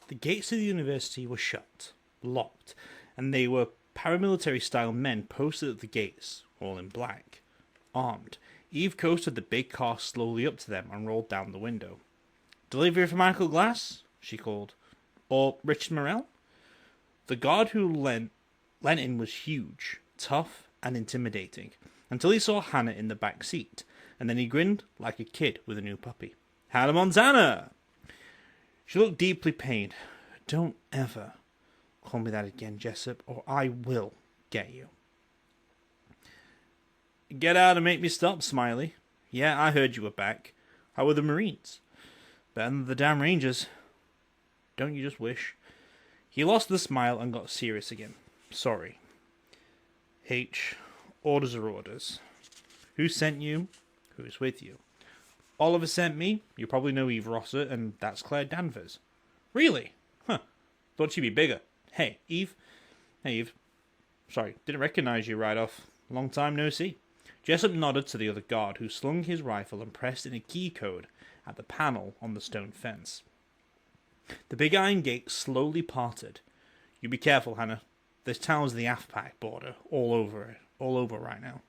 The gates of the university were shut, locked, and they were paramilitary-style men posted at the gates, all in black, armed. Eve coasted the big car slowly up to them and rolled down the window. "Delivery for Michael Glass?" she called. "Or Richard Morel?" The guard who lent in was huge, tough, and intimidating, until he saw Hannah in the back seat, and then he grinned like a kid with a new puppy. "Hannah Montana!" She looked deeply pained. "Don't ever call me that again, Jessup, or I will get you." "Get out and make me stop, Smiley. Yeah, I heard you were back. How were the Marines?" "Better than the damn Rangers." "Don't you just wish?" He lost the smile and got serious again. "Sorry. H, orders are orders. Who sent you? Who's with you? Oliver sent me. You probably know Eve Rosser, and that's Claire Danvers." "Really? Huh. Thought she'd be bigger. Hey, Eve. Hey, Eve. Sorry, didn't recognize you right off. Long time no see." Jessup nodded to the other guard, who slung his rifle and pressed in a key code at the panel on the stone fence. The big iron gate slowly parted. "You be careful, Hannah. This town's the AFPAC border, all over right now."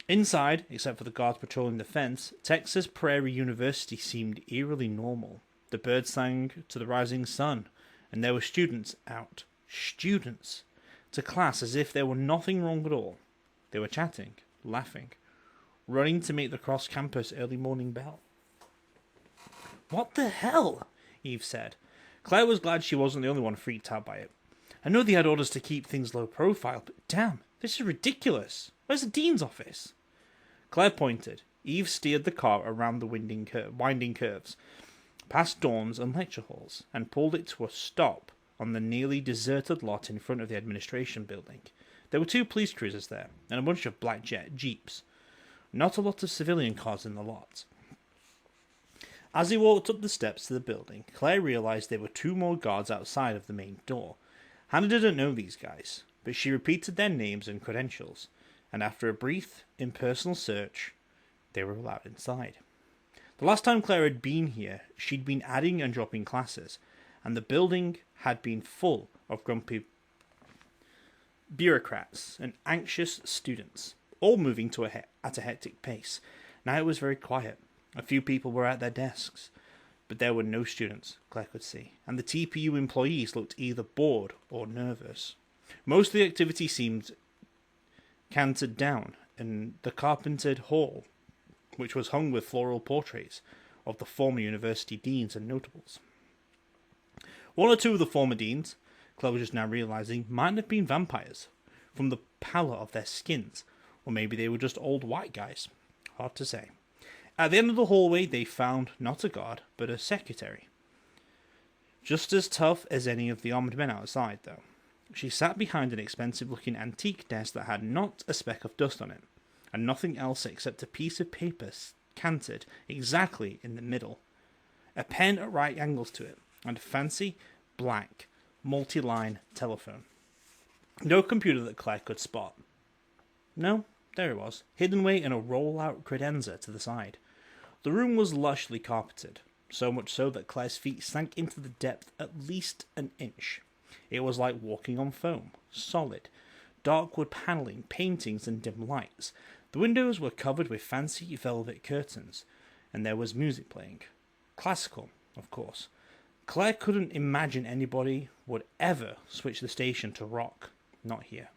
Inside, except for the guards patrolling the fence, Texas Prairie University seemed eerily normal. The birds sang to the rising sun, and there were students out. Students! To class as if there were nothing wrong at all. They were chatting, laughing, running to meet the cross-campus early morning bell. "What the hell?" Eve said. Claire was glad she wasn't the only one freaked out by it. "I know they had orders to keep things low profile, but damn, this is ridiculous. Where's the dean's office?" Claire pointed. Eve steered the car around the winding curves, past dorms and lecture halls, and pulled it to a stop on the nearly deserted lot in front of the administration building. There were 2 police cruisers there, and a bunch of black jet jeeps. Not a lot of civilian cars in the lot. As he walked up the steps to the building, Claire realized there were 2 more guards outside of the main door. Hannah didn't know these guys, but she repeated their names and credentials, and after a brief, impersonal search, they were allowed inside. The last time Claire had been here, she'd been adding and dropping classes, and the building had been full of grumpy bureaucrats and anxious students, all moving at a hectic pace. Now it was very quiet. A few people were at their desks, but there were no students, Claire could see, and the TPU employees looked either bored or nervous. Most of the activity seemed cantered down in the carpentered hall, which was hung with floral portraits of the former university deans and notables. 1 or 2 of the former deans, Claire was just now realizing, might have been vampires, from the pallor of their skins, or maybe they were just old white guys. Hard to say. At the end of the hallway, they found not a guard, but a secretary. Just as tough as any of the armed men outside, though. She sat behind an expensive-looking antique desk that had not a speck of dust on it, and nothing else except a piece of paper canted exactly in the middle, a pen at right angles to it, and a fancy, black, multi-line telephone. No computer that Claire could spot. No, there it was, hidden away in a roll-out credenza to the side. The room was lushly carpeted, so much so that Claire's feet sank into the depth at least an inch. It was like walking on foam, solid, dark wood panelling, paintings, and dim lights. The windows were covered with fancy velvet curtains, and there was music playing. Classical, of course. Claire couldn't imagine anybody would ever switch the station to rock. Not here.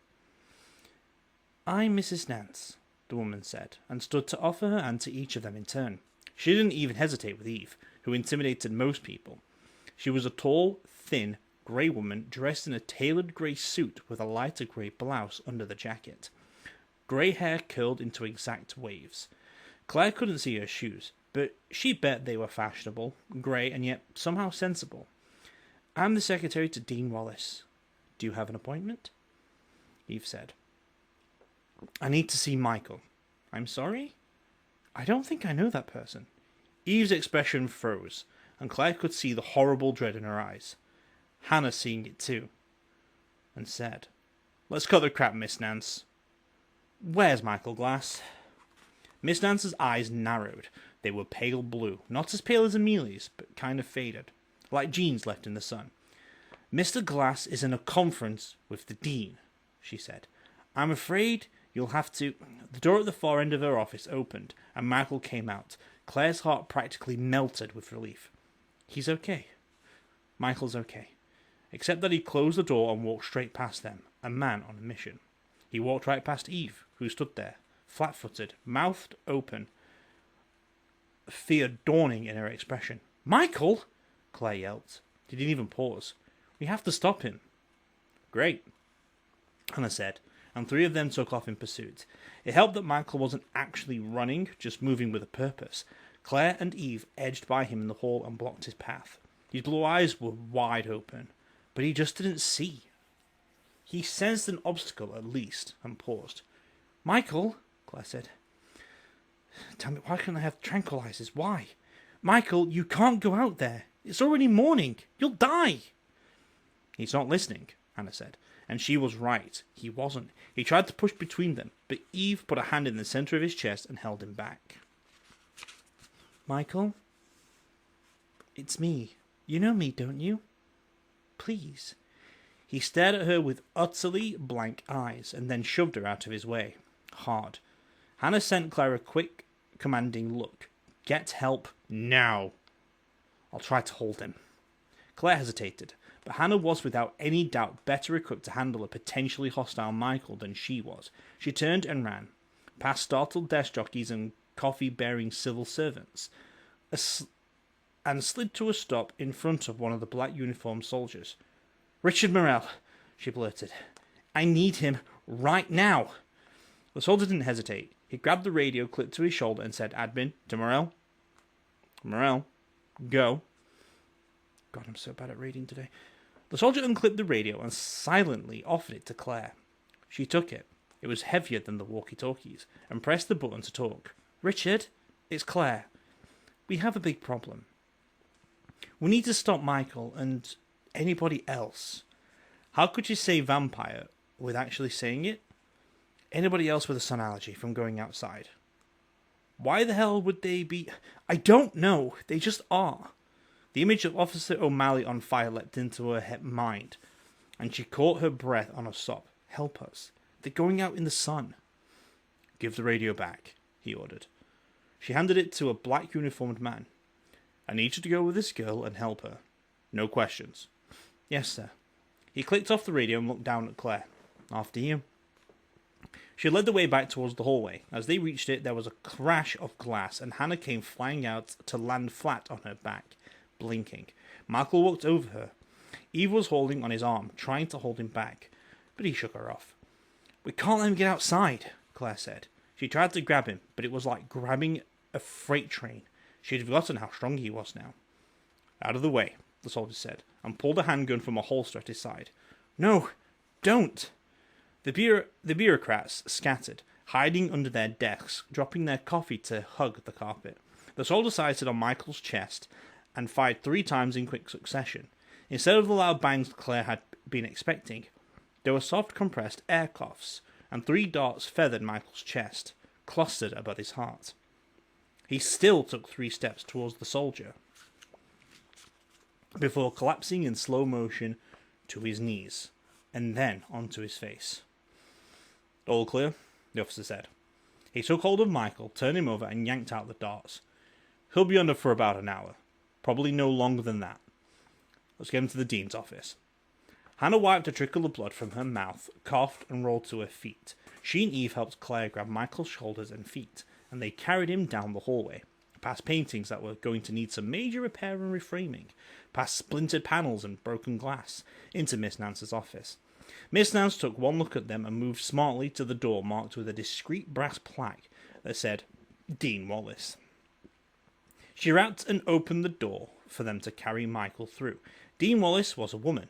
"I'm Mrs. Nance," the woman said, and stood to offer her hand to each of them in turn. She didn't even hesitate with Eve, who intimidated most people. She was a tall, thin, grey woman dressed in a tailored grey suit with a lighter grey blouse under the jacket. Grey hair curled into exact waves. Claire couldn't see her shoes, but she bet they were fashionable, grey, and yet somehow sensible. "I'm the secretary to Dean Wallace. Do you have an appointment?" Eve said. "I need to see Michael." "I'm sorry? I don't think I know that person." Eve's expression froze, and Claire could see the horrible dread in her eyes. Hannah seeing it too, and said, "Let's cut the crap, Miss Nance. Where's Michael Glass?" Miss Nance's eyes narrowed. They were pale blue, not as pale as Amelia's, but kind of faded. like jeans left in the sun. "Mr. Glass is in a conference with the dean," she said. "I'm afraid you'll have to..." The door at the far end of her office opened, and Michael came out. Claire's heart practically melted with relief. He's okay. Michael's okay. Except that he closed the door and walked straight past them, a man on a mission. He walked right past Eve, who stood there, flat-footed, mouthed open, fear dawning in her expression. "Michael!" Claire yelped. He didn't even pause. "We have to stop him." "Great," Hannah said, and three of them took off in pursuit. It helped that Michael wasn't actually running, just moving with a purpose. Claire and Eve edged by him in the hall and blocked his path. His blue eyes were wide open, but he just didn't see. He sensed an obstacle at least, and paused. "Michael," Claire said. "Tell me, why can't I have tranquilizers? Why? Michael, you can't go out there. It's already morning. You'll die." "He's not listening," Hannah said. And she was right. He wasn't. He tried to push between them, but Eve put a hand in the center of his chest and held him back. "Michael? It's me. You know me, don't you? Please." He stared at her with utterly blank eyes, and then shoved her out of his way. Hard. Hannah sent Claire a quick, commanding look. "Get help now." "I'll try to hold him." Claire hesitated, but Hannah was without any doubt better equipped to handle a potentially hostile Michael than she was. She turned and ran, past startled desk jockeys and coffee-bearing civil servants, and slid to a stop in front of one of the black uniformed soldiers. "Richard Morel," she blurted. "I need him right now." The soldier didn't hesitate. He grabbed the radio clipped to his shoulder and said, "Admin, to Morel." "Morel, go." God, I'm so bad at reading today. The soldier unclipped the radio and silently offered it to Claire. She took it. It was heavier than the walkie-talkies, and pressed the button to talk. "Richard, it's Claire. We have a big problem. We need to stop Michael and anybody else." How could you say vampire with actually saying it? "Anybody else with a sun allergy from going outside." Why the hell would they be? I don't know. They just are. The image of Officer O'Malley on fire leapt into her mind, and she caught her breath on a sob. "Help us. They're going out in the sun." "Give the radio back," he ordered. She handed it to a black uniformed man. "I need you to go with this girl and help her. No questions." "Yes, sir." He clicked off the radio and looked down at Claire. "After you." She led the way back towards the hallway. As they reached it, there was a crash of glass, and Hannah came flying out to land flat on her back, blinking. Michael walked over her. Eve was holding on his arm, trying to hold him back, but he shook her off. "We can't let him get outside," Claire said. She tried to grab him, but it was like grabbing a freight train. She had forgotten how strong he was now. "Out of the way," the soldier said, and pulled a handgun from a holster at his side. "No, don't!" The bureaucrats scattered, hiding under their desks, dropping their coffee to hug the carpet. The soldier sighted on Michael's chest and fired 3 times in quick succession. Instead of the loud bangs Claire had been expecting, there were soft compressed air coughs, and 3 darts feathered Michael's chest, clustered above his heart. He still took 3 steps towards the soldier, before collapsing in slow motion to his knees, and then onto his face. "All clear," the officer said. He took hold of Michael, turned him over, and yanked out the darts. "He'll be under for about an hour. Probably no longer than that. Let's get him to the dean's office." Hannah wiped a trickle of blood from her mouth, coughed, and rolled to her feet. She and Eve helped Claire grab Michael's shoulders and feet, and they carried him down the hallway, past paintings that were going to need some major repair and reframing, past splintered panels and broken glass, into Miss Nance's office. Miss Nance took one look at them and moved smartly to the door marked with a discreet brass plaque that said, "Dean Wallace." She rapped and opened the door for them to carry Michael through. Dean Wallace was a woman,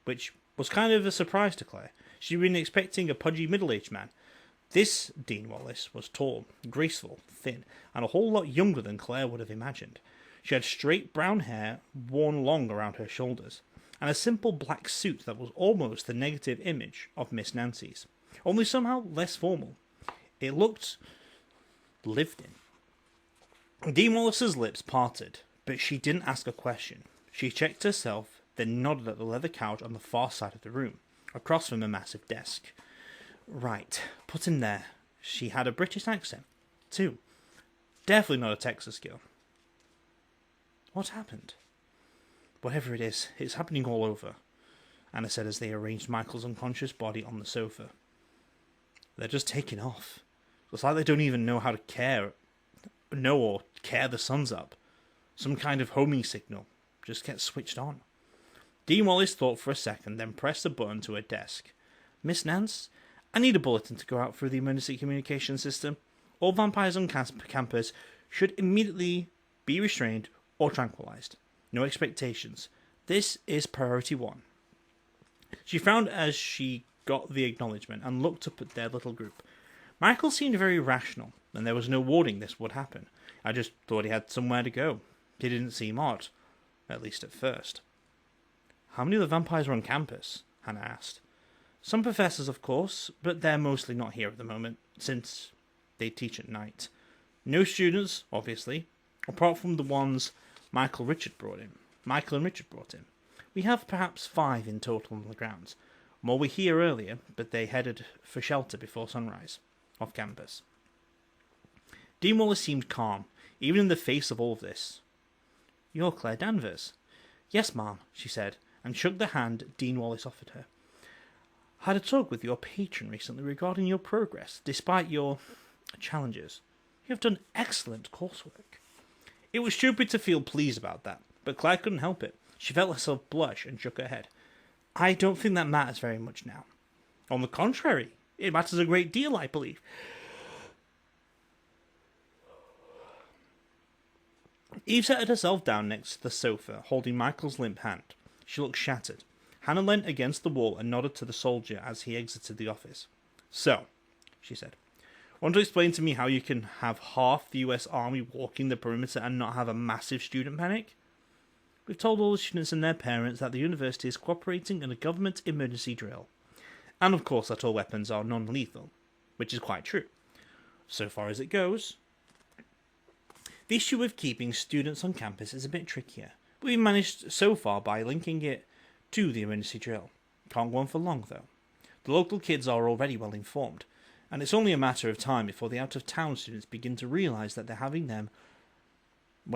which was kind of a surprise to Claire. She'd been expecting a pudgy middle-aged man. This Dean Wallace was tall, graceful, thin, and a whole lot younger than Claire would have imagined. She had straight brown hair worn long around her shoulders, and a simple black suit that was almost the negative image of Miss Nancy's, only somehow less formal. It looked lived in. Dean Wallace's lips parted, but she didn't ask a question. She checked herself, then nodded at the leather couch on the far side of the room, across from a massive desk. Right, put him there. She had a British accent, too. Definitely not a Texas girl. What happened? Whatever it is, it's happening all over, Anna said as they arranged Michael's unconscious body on the sofa. They're just taking off. It's like they don't even know how to care the sun's up. Some kind of homing signal just gets switched on. Dean Wallace thought for a second, then pressed a button to her desk. Miss Nance, I need a bulletin to go out through the emergency communication system. All vampires on campus should immediately be restrained or tranquilized. No expectations. This is priority 1. She frowned as she got the acknowledgement and looked up at their little group. Michael seemed very rational, and there was no warning this would happen. I just thought he had somewhere to go. He didn't seem odd, at least at first. How many of the vampires are on campus? Hannah asked. Some professors, of course, but they're mostly not here at the moment, since they teach at night. No students, obviously, apart from the ones Michael and Richard brought in. We have perhaps 5 in total on the grounds. More were here earlier, but they headed for shelter before sunrise, off campus. Dean Wallace seemed calm, even in the face of all of this. You're Claire Danvers. Yes, ma'am, she said, and shook the hand Dean Wallace offered her. Had a talk with your patron recently regarding your progress, despite your challenges. You have done excellent coursework. It was stupid to feel pleased about that, but Claire couldn't help it. She felt herself blush and shook her head. I don't think that matters very much now. On the contrary, it matters a great deal, I believe. Eve settled herself down next to the sofa, holding Michael's limp hand. She looked shattered. Hannah leant against the wall and nodded to the soldier as he exited the office. So, she said, want to explain to me how you can have half the US Army walking the perimeter and not have a massive student panic? We've told all the students and their parents that the university is cooperating in a government emergency drill. And of course that all weapons are non-lethal, which is quite true. So far as it goes. The issue with keeping students on campus is a bit trickier, but we've managed so far by linking it to the emergency drill. Can't go on for long though. The local kids are already well informed, and it's only a matter of time before the out-of-town students begin to realise that we're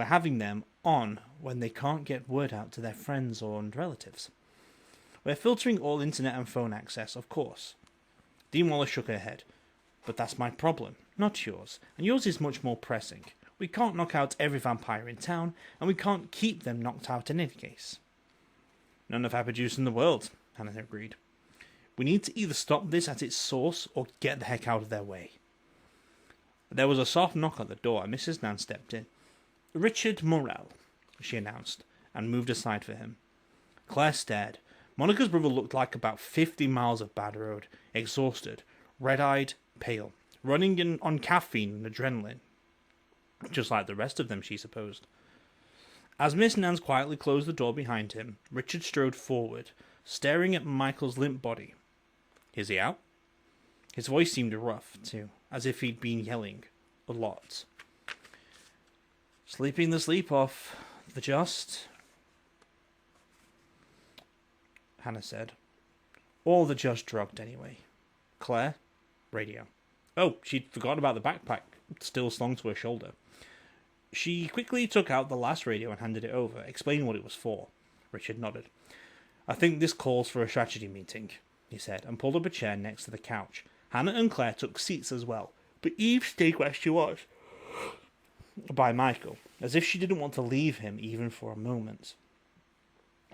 having them on when they can't get word out to their friends or relatives. We're filtering all internet and phone access, of course. Dean Wallace shook her head. But that's my problem, not yours, and yours is much more pressing. We can't knock out every vampire in town, and we can't keep them knocked out in any case. None of apple juice in the world, Hannah agreed. We need to either stop this at its source or get the heck out of their way. There was a soft knock at the door, and Mrs. Nance stepped in. Richard Morel, she announced, and moved aside for him. Claire stared. Monica's brother looked like about 50 miles of bad road, exhausted, red-eyed, pale, running on caffeine and adrenaline. Just like the rest of them, she supposed. As Miss Nance quietly closed the door behind him, Richard strode forward, staring at Michael's limp body. Is he out? His voice seemed rough, too, as if he'd been yelling a lot. Sleeping the sleep off, the just, Hannah said. Or the just drugged, anyway. Claire? Radio. Oh, she'd forgotten about the backpack, still slung to her shoulder. She quickly took out the last radio and handed it over, explaining what it was for. Richard nodded. I think this calls for a strategy meeting, he said, and pulled up a chair next to the couch. Hannah and Claire took seats as well, but Eve stayed where she was, by Michael, as if she didn't want to leave him even for a moment.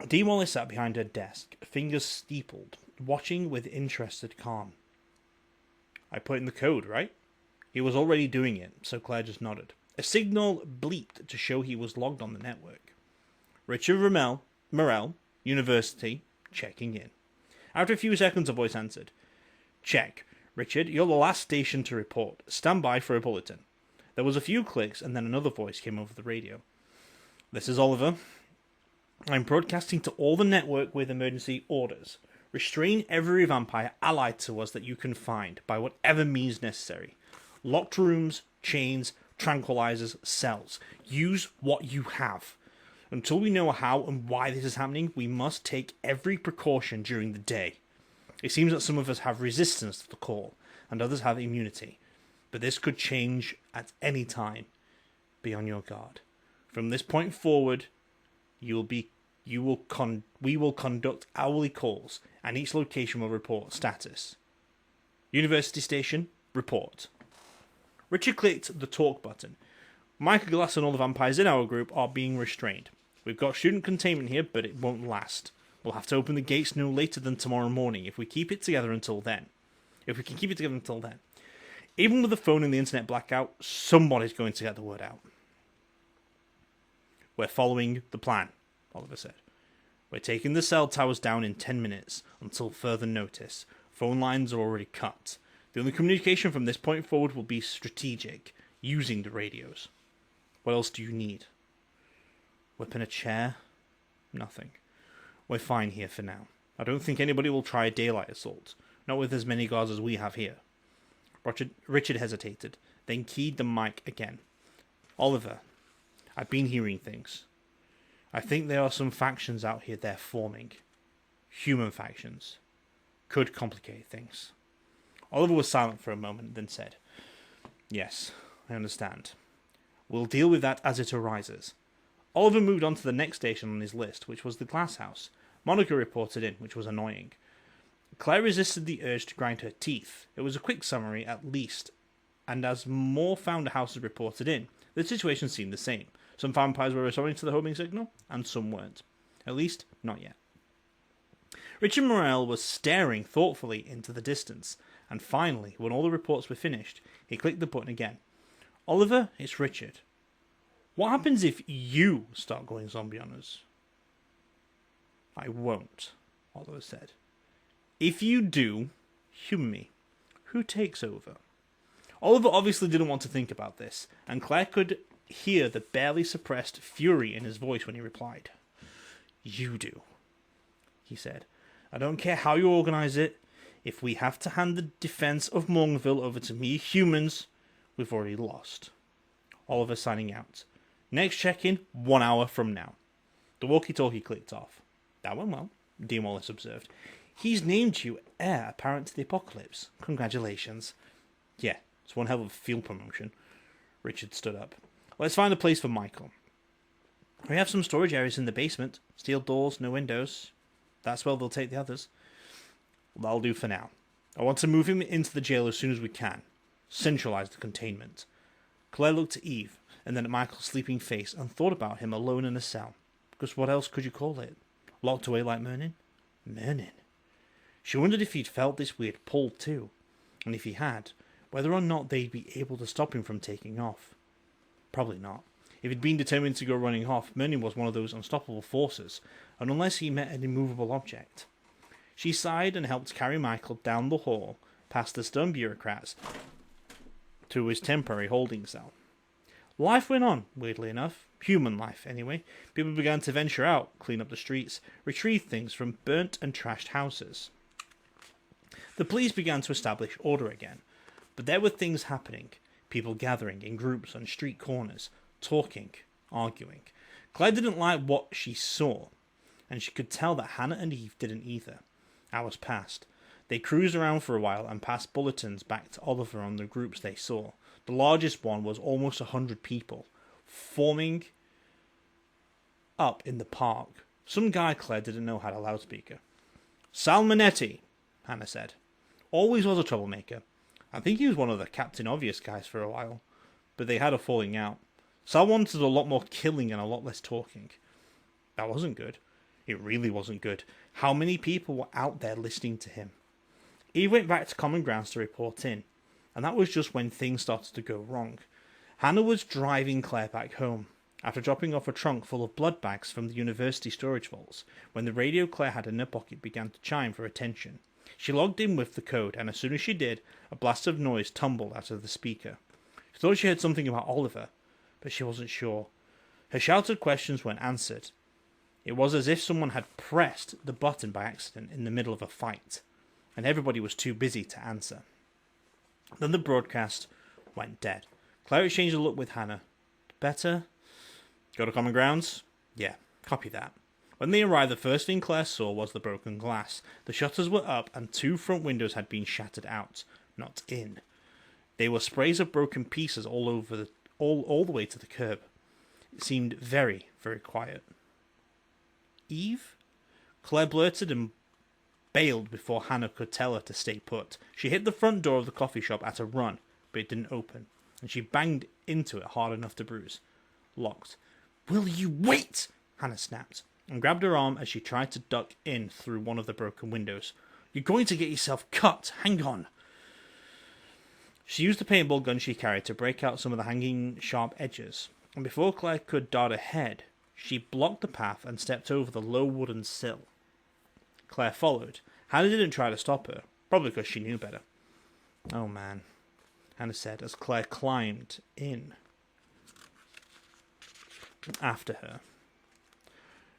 Dean Wallace sat behind her desk, fingers steepled, watching with interested calm. I put in the code, right? He was already doing it, so Claire just nodded. A signal bleeped to show he was logged on the network. Richard Morel, University, checking in. After a few seconds, a voice answered. Check. Richard, you're the last station to report. Stand by for a bulletin. There was a few clicks, and then another voice came over the radio. This is Oliver. I'm broadcasting to all the network with emergency orders. Restrain every vampire allied to us that you can find, by whatever means necessary. Locked rooms, chains, tranquilizers, cells. Use what you have. Until we know how and why this is happening, we must take every precaution during the day. It seems that some of us have resistance to the call, and others have immunity. But this could change at any time. Be on your guard. From this point forward, we will conduct hourly calls, and each location will report status. University Station, report. Richard clicked the talk button. Michael Glass and all the vampires in our group are being restrained. We've got student containment here, but it won't last. We'll have to open the gates no later than tomorrow morning if we keep it together until then. Even with the phone and the internet blackout, somebody's going to get the word out. We're following the plan, Oliver said. We're taking the cell towers down in 10 minutes, until further notice. Phone lines are already cut. The only communication from this point forward will be strategic, using the radios. What else do you need? Whip in a chair? Nothing. We're fine here for now. I don't think anybody will try a daylight assault, not with as many guards as we have here. Richard hesitated, then keyed the mic again. Oliver, I've been hearing things. I think there are some factions out here they're forming. Human factions. Could complicate things. Oliver was silent for a moment, then said, Yes, I understand. We'll deal with that as it arises. Oliver moved on to the next station on his list, which was the glass house. Monica reported in, which was annoying. Claire resisted the urge to grind her teeth. It was a quick summary, at least, and as more founder houses reported in, the situation seemed the same. Some vampires were responding to the homing signal, and some weren't. At least, not yet. Richard Morel was staring thoughtfully into the distance, and finally, when all the reports were finished, he clicked the button again. Oliver, it's Richard. What happens if you start going zombie on us? I won't, Oliver said. If you do, humour me. Who takes over? Oliver obviously didn't want to think about this, and Claire could hear the barely suppressed fury in his voice when he replied. You do, he said. I don't care how you organise it. If we have to hand the defence of Morganville over to me humans, we've already lost. Oliver signing out. Next check-in, 1 hour from now. The walkie-talkie clicked off. That went well, Dean Wallace observed. He's named you heir apparent to the apocalypse. Congratulations. Yeah, it's one hell of a field promotion. Richard stood up. Let's find a place for Michael. We have some storage areas in the basement. Steel doors, no windows. That's where they'll take the others. That'll do for now. I want to move him into the jail as soon as we can. Centralise the containment. Claire looked at Eve, and then at Michael's sleeping face, and thought about him alone in a cell. Because what else could you call it? Locked away like Mernin? Mernin? She wondered if he'd felt this weird pull too, and if he had, whether or not they'd be able to stop him from taking off. Probably not. If he'd been determined to go running off, Mernin was one of those unstoppable forces, and unless he met an immovable object. She sighed and helped carry Michael down the hall, past the stern bureaucrats, to his temporary holding cell. Life went on, weirdly enough. Human life, anyway. People began to venture out, clean up the streets, retrieve things from burnt and trashed houses. The police began to establish order again, but there were things happening. People gathering in groups on street corners, talking, arguing. Claire didn't like what she saw, and she could tell that Hannah and Eve didn't either. Hours passed. They cruised around for a while and passed bulletins back to Oliver on the groups they saw. The largest one was almost 100 people, forming up in the park. Some guy Claire didn't know had a loudspeaker. Sal Minetti, Hannah said. Always was a troublemaker. I think he was one of the Captain Obvious guys for a while, but they had a falling out. Sal wanted a lot more killing and a lot less talking. That wasn't good. It really wasn't good. How many people were out there listening to him? Eve went back to Common Grounds to report in, and that was just when things started to go wrong. Hannah was driving Claire back home, after dropping off a trunk full of blood bags from the university storage vaults, when the radio Claire had in her pocket began to chime for attention. She logged in with the code, and as soon as she did, a blast of noise tumbled out of the speaker. She thought she heard something about Oliver, but she wasn't sure. Her shouted questions weren't answered. It was as if someone had pressed the button by accident in the middle of a fight, and everybody was too busy to answer. Then the broadcast went dead. Claire exchanged a look with Hannah. Better? Go to Common Grounds? Yeah. Copy that. When they arrived, the first thing Claire saw was the broken glass. The shutters were up and 2 front windows had been shattered out, not in. There were sprays of broken pieces all over all the way to the curb. It seemed very, very quiet. Eve? Claire blurted and bailed before Hannah could tell her to stay put. She hit the front door of the coffee shop at a run, but it didn't open, and she banged into it hard enough to bruise. Locked. "Will you wait?" Hannah snapped, and grabbed her arm as she tried to duck in through one of the broken windows. "You're going to get yourself cut. Hang on." She used the paintball gun she carried to break out some of the hanging sharp edges, and before Claire could dart ahead, she blocked the path and stepped over the low wooden sill. Claire followed. Hannah didn't try to stop her, probably because she knew better. "Oh man," Hannah said as Claire climbed in after her.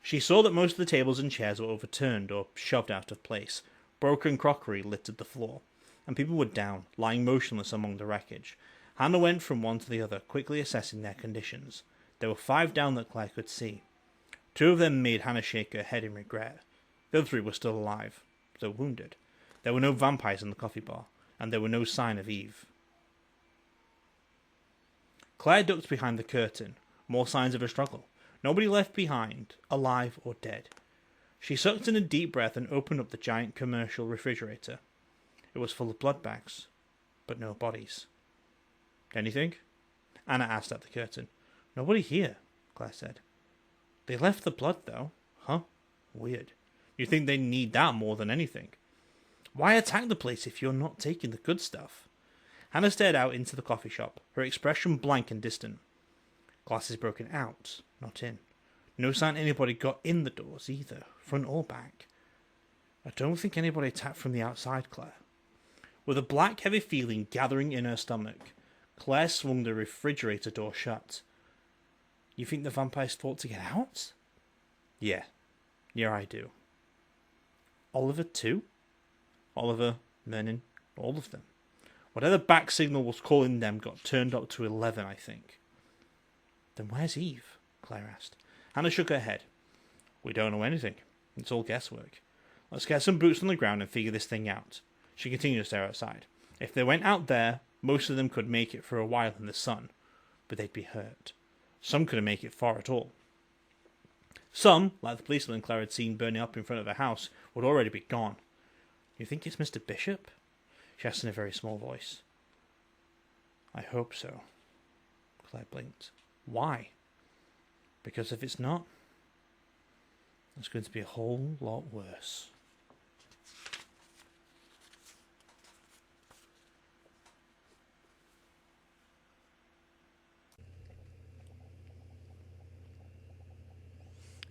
She saw that most of the tables and chairs were overturned or shoved out of place. Broken crockery littered the floor, and people were down, lying motionless among the wreckage. Hannah went from one to the other, quickly assessing their conditions. There were 5 down that Claire could see. 2 of them made Hannah shake her head in regret. The other 3 were still alive, though wounded. There were no vampires in the coffee bar, and there were no sign of Eve. Claire ducked behind the curtain. More signs of a struggle. Nobody left behind, alive or dead. She sucked in a deep breath and opened up the giant commercial refrigerator. It was full of blood bags, but no bodies. "Anything?" Anna asked at the curtain. "Nobody here," Claire said. "They left the blood, though." "Huh? Weird. You think they need that more than anything. Why attack the place if you're not taking the good stuff?" Hannah stared out into the coffee shop, her expression blank and distant. Glasses broken out, not in. No sign anybody got in the doors either, front or back. "I don't think anybody attacked from the outside, Claire." With a black, heavy feeling gathering in her stomach, Claire swung the refrigerator door shut. "You think the vampires fought to get out?" Yeah, I do." "Oliver too?" "Oliver, Mernon, all of them. Whatever back signal was calling them got turned up to 11, I think." "Then where's Eve?" Claire asked. Hannah shook her head. "We don't know anything. It's all guesswork. Let's get some boots on the ground and figure this thing out." She continued to stare outside. If they went out there, most of them could make it for a while in the sun, but they'd be hurt. Some couldn't make it far at all. Some, like the policeman Claire had seen burning up in front of her house, would already be gone. "You think it's Mr. Bishop?" she asked in a very small voice. "I hope so." Claire blinked. "Why?" "Because if it's not, it's going to be a whole lot worse."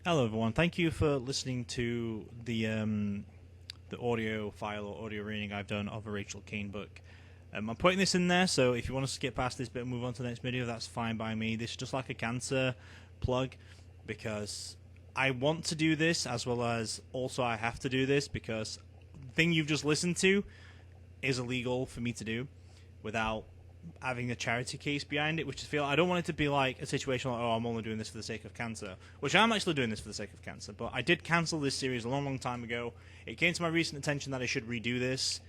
Hello everyone, thank you for listening to the audio file or audio reading I've done of a Rachel Kane book. I'm putting this in there, so if you want to skip past this bit and move on to the next video, that's fine by me. This is just like a cancer plug, because I want to do this, as well as also I have to do this, because the thing you've just listened to is illegal for me to do without having a charity case behind it, which I don't want it to be like a situation like, oh, I'm only doing this for the sake of cancer, which I'm actually doing this for the sake of cancer, but I did cancel this series a long time ago. It came to my recent attention that I should redo this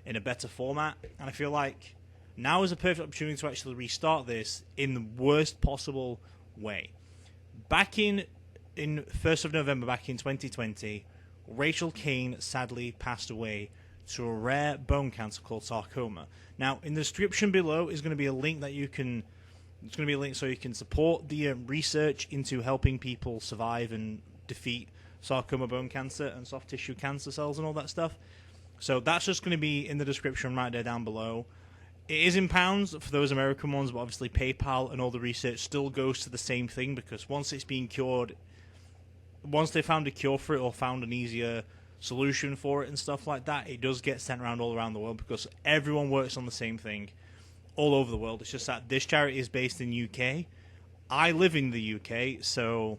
in a better format, and I feel like now is a perfect opportunity to actually restart this in the worst possible way. Back in 1st of November, back in 2020, Rachel Kane sadly passed away to a rare bone cancer called sarcoma. Now, in the description below is going to be a link that you can. It's going to be a link so you can support the research into helping people survive and defeat sarcoma bone cancer and soft tissue cancer cells and all that stuff. So that's just going to be in the description right there down below. It is in pounds for those American ones, but obviously PayPal and all the research still goes to the same thing, because once it's been cured, once they found a cure for it or found an easier solution for it and stuff like that, it does get sent around all around the world, because everyone works on the same thing all over the world. It's just that this charity is based in UK. I live in the UK, so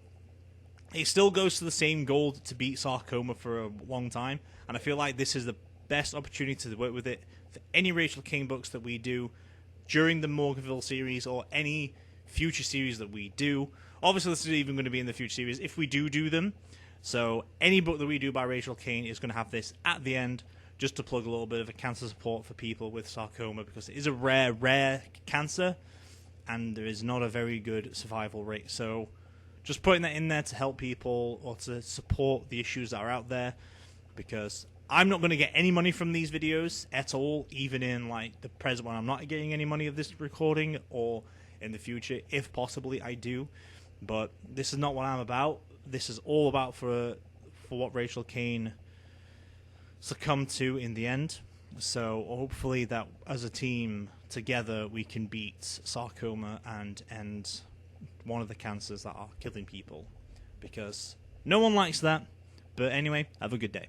it still goes to the same goal to beat sarcoma for a long time, and I feel like this is the best opportunity to work with it for any Rachel King books that we do during the Morganville series or any future series that we do, Obviously, this is even going to be in the future series if we do them. So any book that we do by Rachel Kane is going to have this at the end, just to plug a little bit of a cancer support for people with sarcoma, because it is a rare cancer, and there is not a very good survival rate. So just putting that in there to help people or to support the issues that are out there, because I'm not going to get any money from these videos at all, even in like the present when I'm not getting any money of this recording, or in the future, if possibly I do. But this is not what I'm about. This is all about for what Rachel Kane succumbed to in the end. So hopefully that as a team together we can beat sarcoma and end one of the cancers that are killing people, because no one likes that. But anyway, have a good day.